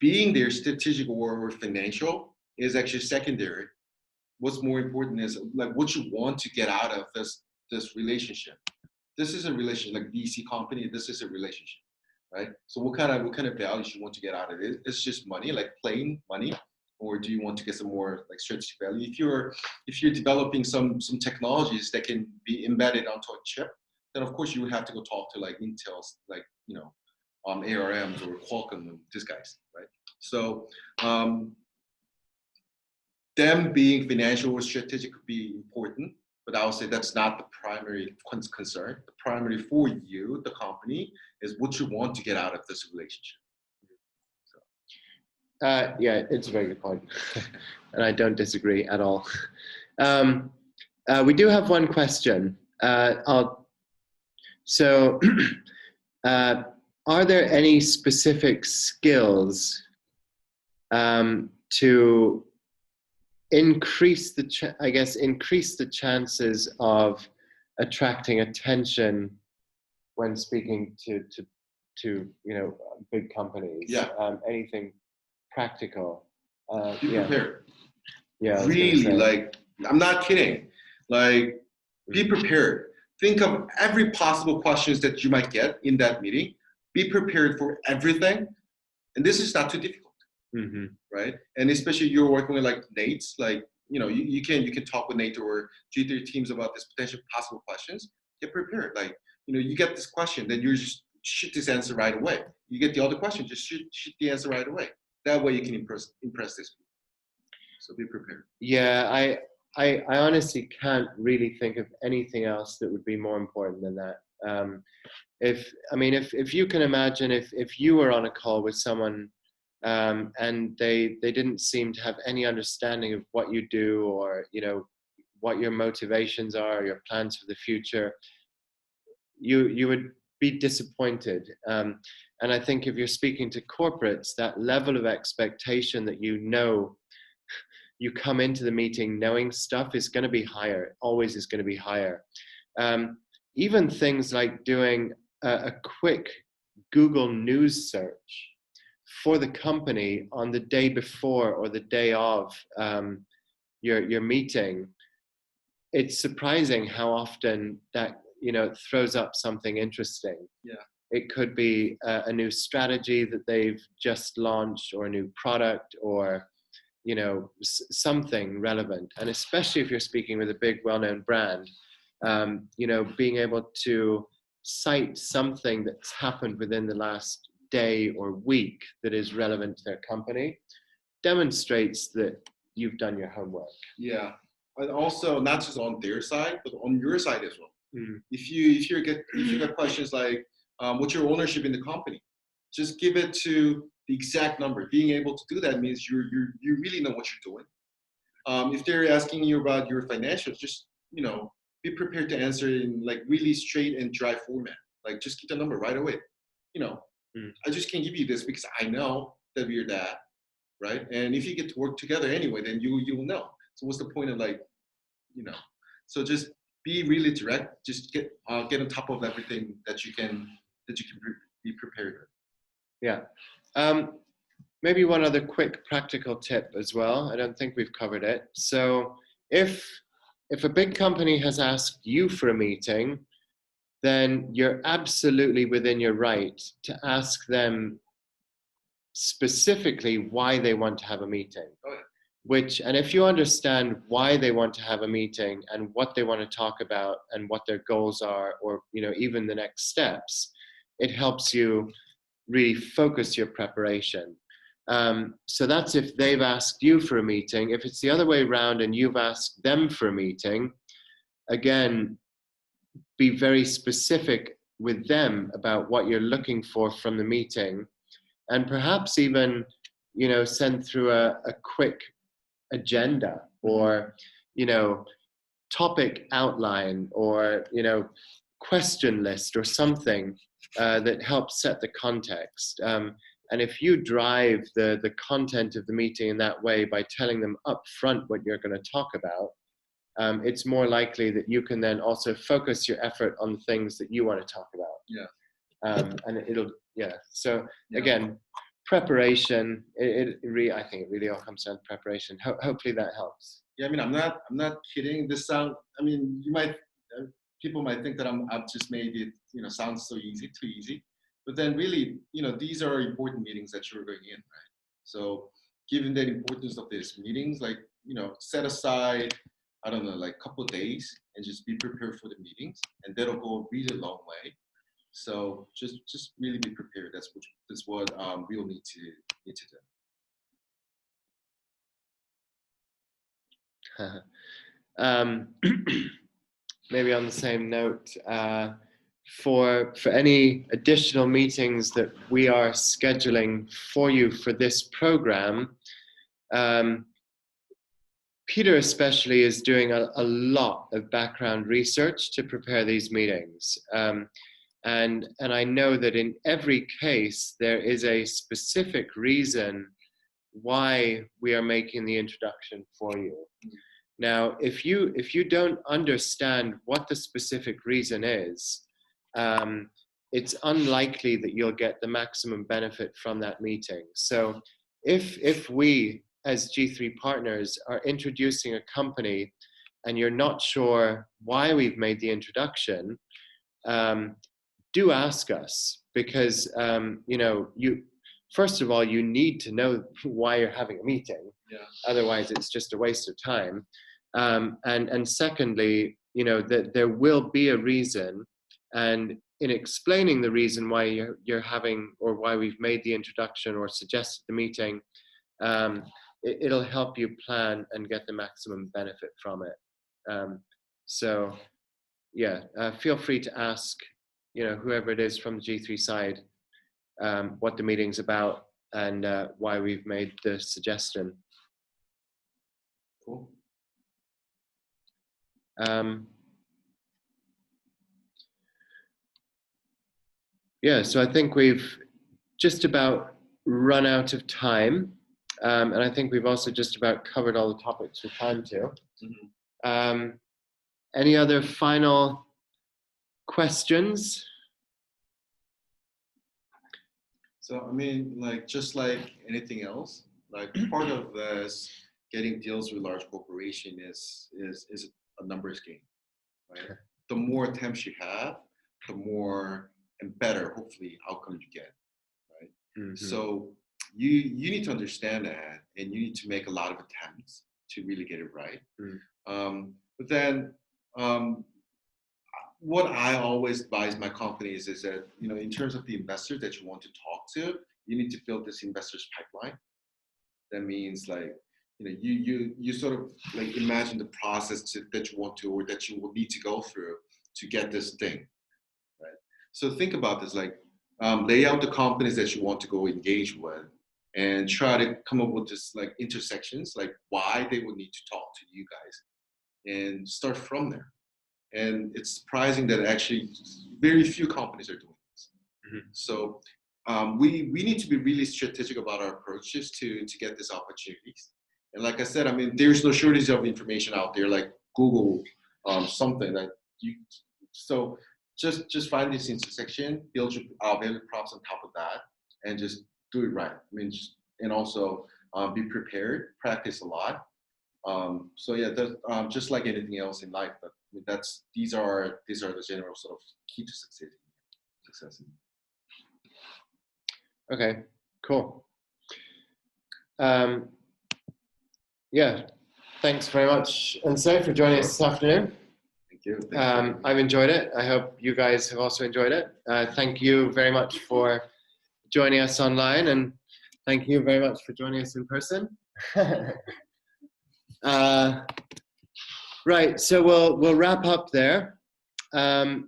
being there strategic or financial is actually secondary. What's more important is like what you want to get out of this relationship. This is a relationship, like VC company. This is a relationship, right? So what kind of values you want to get out of it? It's just money, like plain money, or do you want to get some more like strategic value? If you're developing some technologies that can be embedded onto a chip, then of course you would have to go talk to like Intel's, like ARMs or Qualcomm, these guys, right? So them being financial or strategic could be important, but I would say that's not the primary concern. The primary for you, the company, is what you want to get out of this relationship. Yeah, it's a very good point. And I don't disagree at all. We do have one question. So are there any specific skills to increase the chances of attracting attention when speaking to big companies? Yeah. Anything practical? Be prepared. Yeah. Really, like, I'm not kidding. Like, be prepared. Think of every possible questions that you might get in that meeting. Be prepared for everything. And this is not too difficult. Right? And especially you're working with like Nate's, like, you can talk with Nate or G3 teams about this potential possible questions. Get prepared. Like, you get this question, then you just shoot this answer right away. You get the other question, just shoot the answer right away. That way you can impress these people. So be prepared. Yeah, I honestly can't really think of anything else that would be more important than that. If you can imagine, if you were on a call with someone and they didn't seem to have any understanding of what you do, or what your motivations are, your plans for the future, you would be disappointed. And I think if you're speaking to corporates, that level of expectation that you come into the meeting knowing stuff is going to be higher, always is going to be higher. Even things like doing a quick Google News search for the company on the day before or the day of your meeting, it's surprising how often that throws up something interesting. Yeah. It could be a new strategy that they've just launched, or a new product, or something relevant. And especially if you're speaking with a big, well-known brand, being able to cite something that's happened within the last day or week that is relevant to their company demonstrates that you've done your homework. Yeah, and also not just on their side, but on your side as well. If you got questions like, what's your ownership in the company? Just give it to the exact number. Being able to do that means you really know what you're doing. If they're asking you about your financials, just be prepared to answer in like really straight and dry format. Like just get the number right away. I just can't give you this because I know that we're that, right? And if you get to work together anyway, then you will know. So what's the point of So just be really direct. Just get on top of everything that you can be prepared with. Yeah. Maybe one other quick practical tip as well. I don't think we've covered it. So if a big company has asked you for a meeting, then you're absolutely within your right to ask them specifically why they want to have a meeting. Oh, yeah. And if you understand why they want to have a meeting and what they want to talk about and what their goals are, or even the next steps, it helps you really focus your preparation. So that's if they've asked you for a meeting. If it's the other way around and you've asked them for a meeting, again, be very specific with them about what you're looking for from the meeting, and perhaps even, send through a quick agenda or, topic outline or, question list or something that helps set the context. And if you drive the content of the meeting in that way by telling them up front what you're going to talk about, it's more likely that you can then also focus your effort on the things that you want to talk about. Yeah. And So again, preparation. I think it really all comes down to preparation. Hopefully that helps. Yeah, I mean, I'm not kidding. People might think that I've just made it, sound so easy, too easy. But then really, these are important meetings that you're going in, right? So given the importance of these meetings, like, set aside, I don't know, like a couple of days and just be prepared for the meetings, and that'll go a really long way. So just really be prepared. That's what we'll need to do. Maybe on the same note, for any additional meetings that we are scheduling for you for this program, Peter especially is doing a lot of background research to prepare these meetings. And I know that in every case, there is a specific reason why we are making the introduction for you. Now, if you don't understand what the specific reason is, it's unlikely that you'll get the maximum benefit from that meeting. So if we, as G3 partners, are introducing a company and you're not sure why we've made the introduction, do ask us, because first of all, you need to know why you're having a meeting. Yeah. Otherwise, it's just a waste of time. And secondly, that there will be a reason, and in explaining the reason why you're having, or why we've made the introduction or suggested the meeting, it'll help you plan and get the maximum benefit from it. So feel free to ask, whoever it is from the G3 side, what the meeting's about and why we've made the suggestion. Cool. So I think we've just about run out of time, and I think we've also just about covered all the topics we plan to. Mm-hmm. Any other final questions? So I mean, like just like anything else, like part of this getting deals with large corporation is a numbers game, right? Sure. The more attempts you have, the more and better, hopefully, outcome you get, right? Mm-hmm. So you need to understand that, and you need to make a lot of attempts to really get it right. Mm-hmm. But then what I always advise my companies is that, in terms of the investor that you want to talk to, you need to build this investor's pipeline. That means like, you sort of like imagine the process that you want to, or that you will need to go through to get this thing, right? So think about this, like lay out the companies that you want to go engage with, and try to come up with this like intersections, like why they would need to talk to you guys, and start from there. And it's surprising that actually very few companies are doing this. Mm-hmm. So we need to be really strategic about our approaches to get these opportunities. And like I said, I mean, there's no shortage of information out there, like Google something that you. So just find this intersection, build your value props on top of that, and just do it right. I mean, and also be prepared, practice a lot. So yeah, just like anything else in life, these are the general sort of key to success. Okay, cool. Yeah, thanks very much, Eunse, for joining us this afternoon. Thank you. I've enjoyed it. I hope you guys have also enjoyed it. Thank you very much for joining us online, and thank you very much for joining us in person. Right, so we'll wrap up there. Eunse,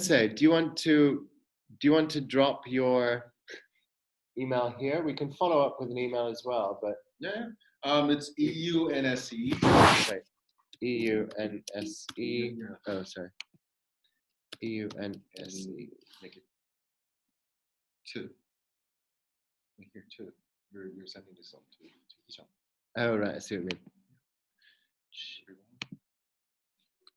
do you want to drop your email here? We can follow up with an email as well, but yeah. It's EUNSE. Right. EUNSE. Oh, sorry. EUNSE. Make it 2. Make here 2. You're sending this up to each other. Oh, right. I see what you mean.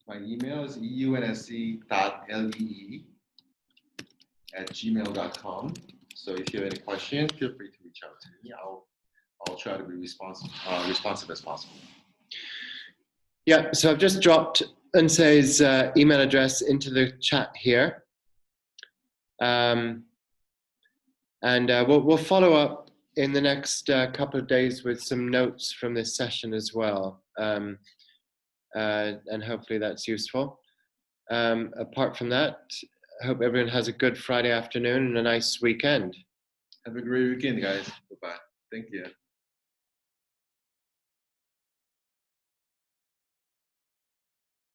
My email is eunse.lee@gmail.com. So if you have any questions, feel free to reach out to me. I'll try to be responsive as possible. Yeah, so I've just dropped Eunse's email address into the chat here. And we'll follow up in the next couple of days with some notes from this session as well. And hopefully that's useful. Apart from that, I hope everyone has a good Friday afternoon and a nice weekend. Have a great weekend, guys. Bye-bye. Thank you.